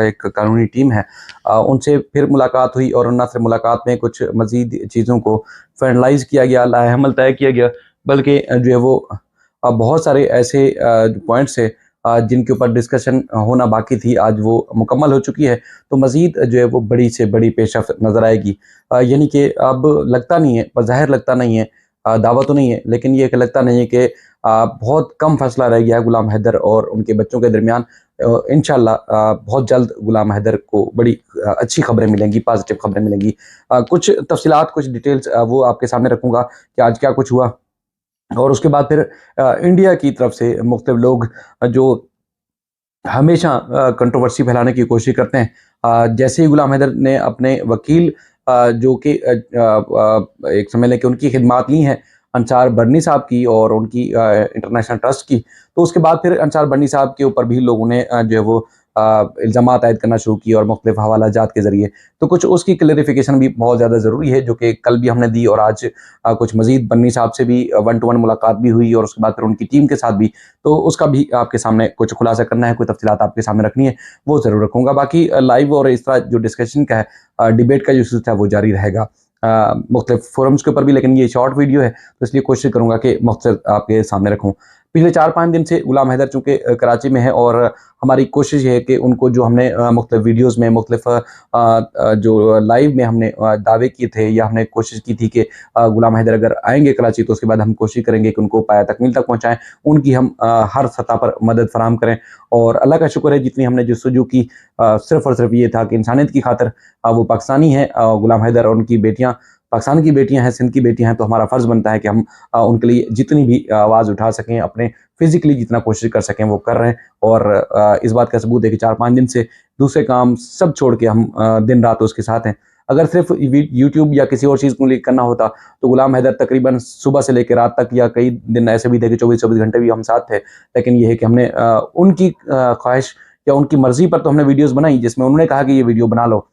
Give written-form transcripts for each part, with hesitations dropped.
एक कानूनी टीम है, उनसे फिर मुलाकात हुई और ना सिर्फ मुलाकात में कुछ मज़ीद चीज़ों को फाइनलाइज़ किया गया, लाएहमल तय किया गया, बल्कि जो है वो बहुत सारे ऐसे पॉइंट्स है जिनके ऊपर डिस्कशन होना बाकी थी, आज वो मुकम्मल हो चुकी है। तो मज़ीद जो है वो बड़ी से बड़ी पेशरफ़्त नज़र आएगी। यानी कि अब लगता नहीं है, बज़ाहिर लगता नहीं है, दावा तो नहीं है, लेकिन ये कि लगता नहीं है कि बहुत कम फ़ासला रह गया है गुलाम हैदर और उनके बच्चों के दरमियान। इंशाअल्लाह बहुत जल्द गुलाम हैदर को बड़ी अच्छी खबरें मिलेंगी, पॉज़िटिव खबरें मिलेंगी। कुछ तफ़सीलात, कुछ डिटेल्स वो आपके सामने रखूँगा कि आज क्या कुछ हुआ। और उसके बाद फिर इंडिया की तरफ से मुख्तलिफ लोग जो हमेशा कंट्रोवर्सी फैलाने की कोशिश करते हैं। जैसे ही गुलाम हैदर ने अपने वकील जो कि एक समझ लें कि उनकी खिदमात ली हैं अंसार बरनी साहब की और उनकी इंटरनेशनल ट्रस्ट की, तो उसके बाद फिर अंसार बरनी साहब के ऊपर भी लोगों ने जो है वो इल्ज़ामात आयद करना शुरू किए और मुख्तलिफ हवालाजात के ज़रिए। तो कुछ उसकी क्लैरिफ़िकेशन भी बहुत ज़्यादा ज़रूरी है, जो कि कल भी हमने दी और आज कुछ मज़ीद बन्नी साहब से भी वन टू वन मुलाकात भी हुई और उसके बाद फिर उनकी टीम के साथ भी। तो उसका भी आपके सामने कुछ खुलासा करना है, कोई तफ़सीलात आपके सामने रखनी है, वो ज़रूर रखूँगा। बाकी लाइव और इस तरह जो डिस्कशन का है, डिबेट का जो सिलसिला है वो जारी रहेगा मुख्तलिफ फ़ोरम्स के ऊपर भी, लेकिन ये शॉर्ट वीडियो है तो इसलिए कोशिश करूँगा कि मुख्तसर आपके सामने रखूँ। पिछले 4-5 दिन से गुलाम हैदर चूँकि कराची में है और हमारी कोशिश ये है कि उनको जो हमने मुख्तलिफ वीडियोज़ में मुख्तलिफ जो लाइव में हमने दावे किए थे या हमने कोशिश की थी कि गुलाम हैदर अगर आएँगे कराची तो उसके बाद हम कोशिश करेंगे कि उनको पाया तकमील तक पहुँचाएँ, उनकी हम हर सतह पर मदद फ़राहम करें। और अल्लाह का शुक्र है जितनी हमने जस्तजू की सिर्फ़ और सिर्फ़ ये था कि इंसानियत की खातिर वो पाकिस्तानी हैं, गुलाम हैदर और उनकी बेटियाँ पाकिस्तान की बेटियाँ हैं, सिंध की बेटियाँ हैं, तो हमारा फ़र्ज़ बनता है कि हम उनके लिए जितनी भी आवाज़ उठा सकें, अपने फ़िज़िकली जितना कोशिश कर सकें वो कर रहे हैं। और इस बात का सबूत है कि 4-5 दिन से दूसरे काम सब छोड़ के हम दिन-रात उसके साथ हैं। अगर सिर्फ़ यूट्यूब या किसी और चीज़ को लिए करना होता, तो गुलाम हैदर तकरीबन सुबह से लेकर रात तक या कई दिन ऐसे भी थे कि 24-24 घंटे भी हम साथ थे। लेकिन ये है कि हमने उनकी ख़्वाहिश या उनकी मर्ज़ी पर तो हमने वीडियोज़ बनाई, जिसमें उन्होंने कहा कि ये वीडियो बना लो,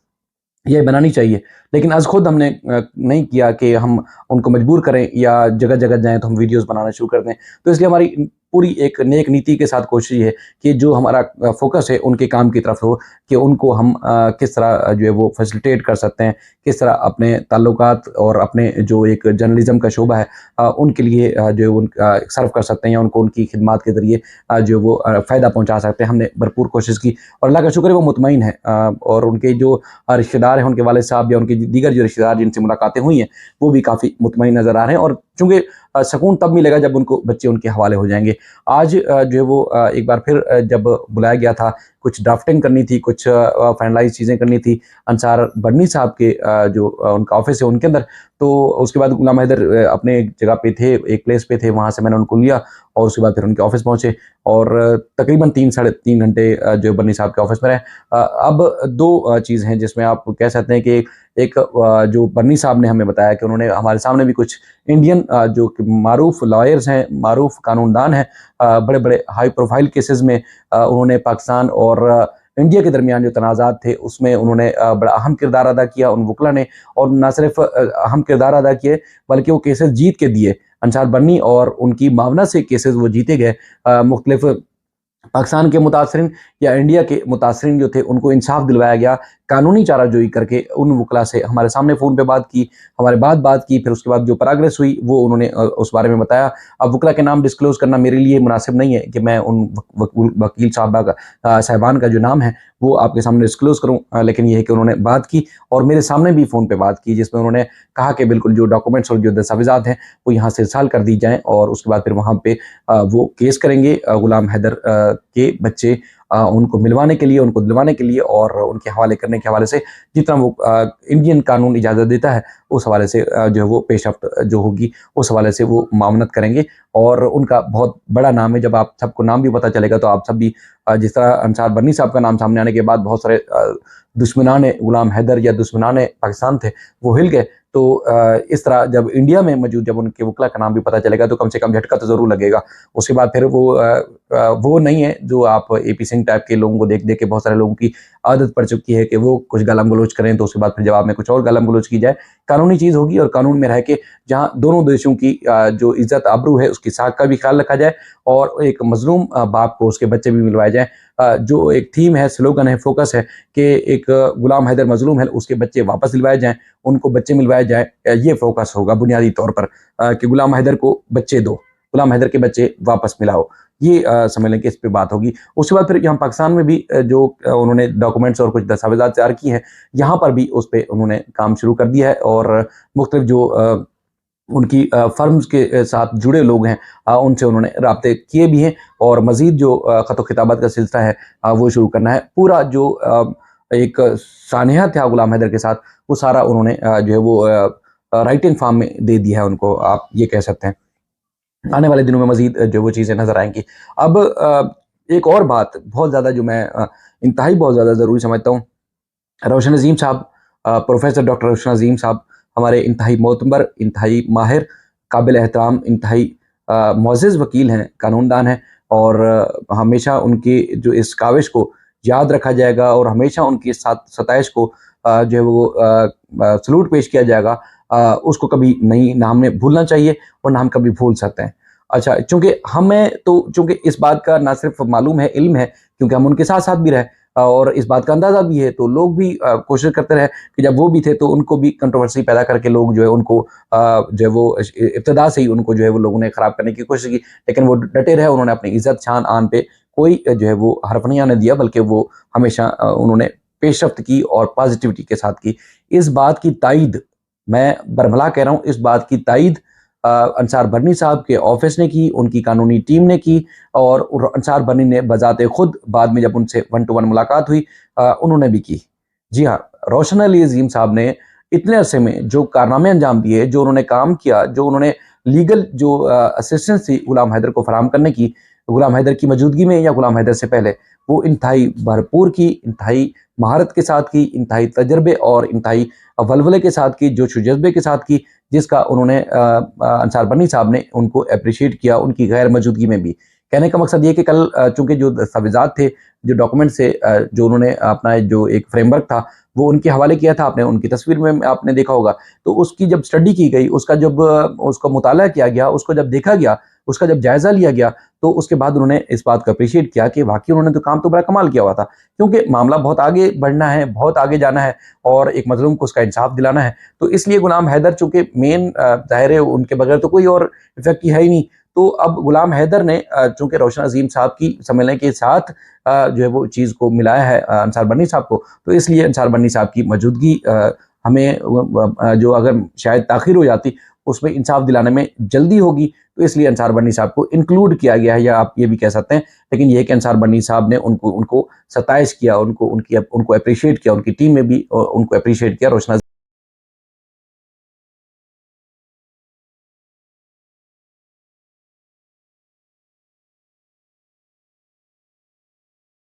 ये बनानी चाहिए। लेकिन आज खुद हमने नहीं किया कि हम उनको मजबूर करें या जगह-जगह जाएँ तो हम वीडियोज़ बनाना शुरू कर दें। तो इसलिए हमारी पूरी एक नेक नीति के साथ कोशिश ये है कि जो हमारा फ़ोकस है उनके काम की तरफ हो, कि उनको हम किस तरह जो है वो फ़ैसिलिटेट कर सकते हैं, किस तरह अपने ताल्लुकात और अपने जो एक जर्नलिज़्म का शोबा है उनके लिए जो है सर्व कर सकते हैं या उनको उनकी खिदमात के ज़रिए जो है वो फ़ायदा पहुँचा सकते हैं। हमने भरपूर कोशिश की और अल्लाह का शुक्र है वो मुतमईन है और उनके जो रिश्तेदार हैं, उनके वालिद साहब या उनके दीगर जो रिश्तेदार जिनसे मुलाकातें हुई हैं, वो भी काफ़ी मुतमईन नज़र आ रहे हैं। और चूँकि सुकून तब मिलेगा जब उनको बच्चे उनके हवाले हो जाएँगे। आज जो है वो एक बार फिर जब बुलाया गया था, कुछ ड्राफ्टिंग करनी थी, कुछ फाइनलाइज़ चीज़ें करनी थी अंसार बरनी साहब के जो उनका ऑफ़िस है उनके अंदर। तो उसके बाद गुलाम हैदर अपने एक जगह पे थे, एक प्लेस पे थे, वहाँ से मैंने उनको लिया और उसके बाद फिर उनके ऑफ़िस पहुँचे और तकरीबन 3 साढ़े 3 घंटे जो बरनी साहब के ऑफ़िस में रहे। अब 2 चीज़ हैं जिसमें आप कह सकते हैं कि एक जो बरनी साहब ने हमें बताया कि उन्होंने हमारे सामने भी कुछ इंडियन जो कि मारूफ़ लॉयर्स हैं, मारूफ़ कानूनदान हैं, बड़े-बड़े हाई प्रोफ़ाइल केसेज़ में उन्होंने पाकिस्तान और इंडिया के दरमियान जो तनाज़ात थे, उसमें उन्होंने बड़ा अहम किरदार अदा किया उन वकला ने। और ना सिर्फ़ अहम किरदार अदा किए, बल्कि वो केसेज़ जीत के दिए। अंसार बरनी और उनकी मावनत से केसेज़ वो जीते गए। मुख्तलिफ़ पाकिस्तान के मुतासरीन या इंडिया के मुतासरीन जो थे उनको इंसाफ दिलवाया गया, कानूनी चाराजोई करके उन वकला से हमारे सामने फ़ोन पे बात की, हमारे बाद बात की, फिर उसके बाद जो प्रोग्रेस हुई वो उन्होंने उस बारे में बताया। अब वकला के नाम डिस्क्लोज़ करना मेरे लिए मुनासिब नहीं है कि मैं उन वकील साहबा का साहिबान का जो नाम है वो आपके सामने डिस्क्लोज़ करूँ, लेकिन ये है कि उन्होंने बात की और मेरे सामने भी फ़ोन पे बात की, जिसमें उन्होंने कहा कि बिल्कुल जो डॉक्यूमेंट्स और जो दस्तावेज़ात हैं वो यहाँ से इरसाल कर दी जाएँ और उसके बाद फिर वहाँ पे वो केस करेंगे गुलाम हैदर के बच्चे उनको मिलवाने के लिए, उनको दिलवाने के लिए और उनके हवाले करने के हवाले से जितना वो इंडियन कानून इजाज़त देता है, उस हवाले से जो है वो पेशरफ्त जो होगी, उस हवाले से वो मामनत करेंगे। और उनका बहुत बड़ा नाम है, जब आप सबको नाम भी पता चलेगा तो आप सब भी जिस तरह अंसार बरनी साहब का नाम सामने आने के बाद बहुत सारे दुश्मनान गुलाम हैदर या दुश्मनान पाकिस्तान थे, वो हिल गए। तो इस तरह जब इंडिया में मौजूद जब उनके वकला का नाम भी पता चलेगा तो कम से कम झटका तो ज़रूर लगेगा। उसके बाद फिर वो नहीं है जो आप एपी सिंह टाइप के लोगों को देख देख के बहुत सारे लोगों की आदत पड़ चुकी है कि वो कुछ गालम गलोच करें तो उसके बाद फिर जवाब में कुछ और गालम गलोच की जाए। कानूनी चीज़ होगी और कानून में रह के जहाँ दोनों देशों की जो इज्जत आबरू है उसकी साख का भी ख्याल रखा जाए और एक मजलूम बाप को उसके बच्चे भी मिलवाए जाएँ। जो एक थीम है, स्लोगन है, फोकस है कि एक गुलाम हैदर मजलूम है, उसके बच्चे वापस दिलवाए जाएँ, उनको बच्चे मिलवाए जाएँ। ये फोकस होगा बुनियादी तौर पर कि गुलाम हैदर को बच्चे दो, गुलाम हैदर के बच्चे वापस मिलाओ। ये समझ लें कि इस पे बात होगी। उसके बाद फिर यहाँ पाकिस्तान में भी जो उन्होंने डॉक्यूमेंट्स और कुछ दस्तावेज़ात तैयार किए हैं, यहाँ पर भी उस पे उन्होंने काम शुरू कर दिया है और मुख्तलिफ जो उनकी फर्म्स के साथ जुड़े लोग हैं उनसे उन्होंने राब्ते किए भी हैं और मज़ीद जो ख़त-ओ-ख़िताबत का सिलसिला है वो शुरू करना है। पूरा जो एक सानिया था गुलाम हैदर के साथ, वो सारा उन्होंने जो है वो राइटिंग फ़ॉर्म में दे दिया है उनको, आप ये कह सकते हैं। आने वाले दिनों में मज़ीद जो वो चीज़ें नज़र आएँगी। अब एक और बात बहुत ज़्यादा जो मैं इंतहाई बहुत ज़्यादा ज़रूरी समझता हूँ, रोशन अज़ीम साहब प्रोफ़ेसर डॉक्टर रोशन अज़ीम साहब हमारे इंतहाई मोतबर, इंतहाई माहिर, काबिल एहतराम, इंतहाई मुअज़्ज़ज़ वकील हैं, कानूनदान हैं और हमेशा उनकी जो इस काविश को याद रखा जाएगा और हमेशा उनकी इस सताइश को जो है वो सलूट पेश किया जाएगा। उसको कभी नहीं ना हमने भूलना चाहिए और ना हम कभी भूल सकते हैं। अच्छा, चूँकि इस बात का ना सिर्फ़ मालूम है, इल्म है, क्योंकि हम उनके साथ-साथ भी रहे और इस बात का अंदाज़ा भी है, तो लोग भी कोशिश करते रहे कि जब वो भी थे तो उनको भी कंट्रोवर्सी पैदा करके लोग जो है उनको जो है वो इब्तिदा से ही उनको जो है वो लोगों ने ख़राब करने की कोशिश की। लेकिन वो डटे रहे, उन्होंने अपनी इज़्ज़त, शान, आन पे कोई जो है वो हर्फ़ नहीं आने दिया, बल्कि वो हमेशा उन्होंने पेशरफ़्त की और पॉज़िटिविटी के साथ की। इस बात की तायीद मैं बरमला कह रहा हूँ, इस बात की तायीद अंसार बर्नी साहब के ऑफ़िस ने की, उनकी कानूनी टीम ने की और अंसार बर्नी ने बज़ाते खुद बाद में जब उनसे वन टू वन मुलाकात हुई उन्होंने भी की। जी हाँ, रोशन अली अज़ीम साहब ने इतने अरसे में जो कारनामे अंजाम दिए, जो उन्होंने काम किया, जो उन्होंने लीगल जो असिस्टेंस थी गुलाम हैदर को फराहम करने की, गुलाम हैदर की मौजूदगी में या गुलाम हैदर से पहले, वो इंतहाई भरपूर की, इंतहाई महारत के साथ की, इंतहाई तजर्बे और इंतहाई वलवले के साथ की, जोश व जज़्बे के साथ की, जिसका उन्होंने अंसार बर्नी साहब ने उनको एप्रिशिएट किया, उनकी गैर मौजूदगी में भी। कहने का मकसद ये कि कल चूँकि जो दस्तावेज़ात थे, जो डॉक्यूमेंट्स थे जो उन्होंने अपना जो एक फ्रेमवर्क था, वो उनके हवाले किया था, आपने उनकी तस्वीर में आपने देखा होगा। तो उसकी जब स्टडी की गई, उसका जब उसका मुताला किया गया, उसको जब देखा गया, उसका जब जायज़ा लिया गया, तो उसके बाद उन्होंने इस बात को एप्रिशिएट किया कि वाक़ई उन्होंने तो काम तो बड़ा कमाल किया हुआ था। क्योंकि मामला बहुत आगे बढ़ना है, बहुत आगे जाना है और एक मज़लूम को उसका इंसाफ दिलाना है। तो इसलिए गुलाम हैदर चूँकि मेन ज़ाहिर है उनके बगैर तो कोई और इफ़ेक्ट है ही नहीं। तो अब गुलाम हैदर ने चूँकि रोशन अज़ीम साहब की समझ के साथ जो है वो चीज़ को मिलाया है अंसार बर्नी साहब को, तो इसलिए अंसार बर्नी साहब की मौजूदगी हमें जो अगर शायद ताख़ीर हो जाती, उसमें इंसाफ दिलाने में जल्दी होगी, तो इसलिए अंसार बर्नी साहब को इंक्लूड किया गया है या आप ये भी कह सकते हैं। लेकिन ये है कि अंसार बर्नी साहब ने उनको सताइश किया, उनको एप्रिशिएट किया, उनकी टीम में भी उनको एप्रिशिएट किया रोशन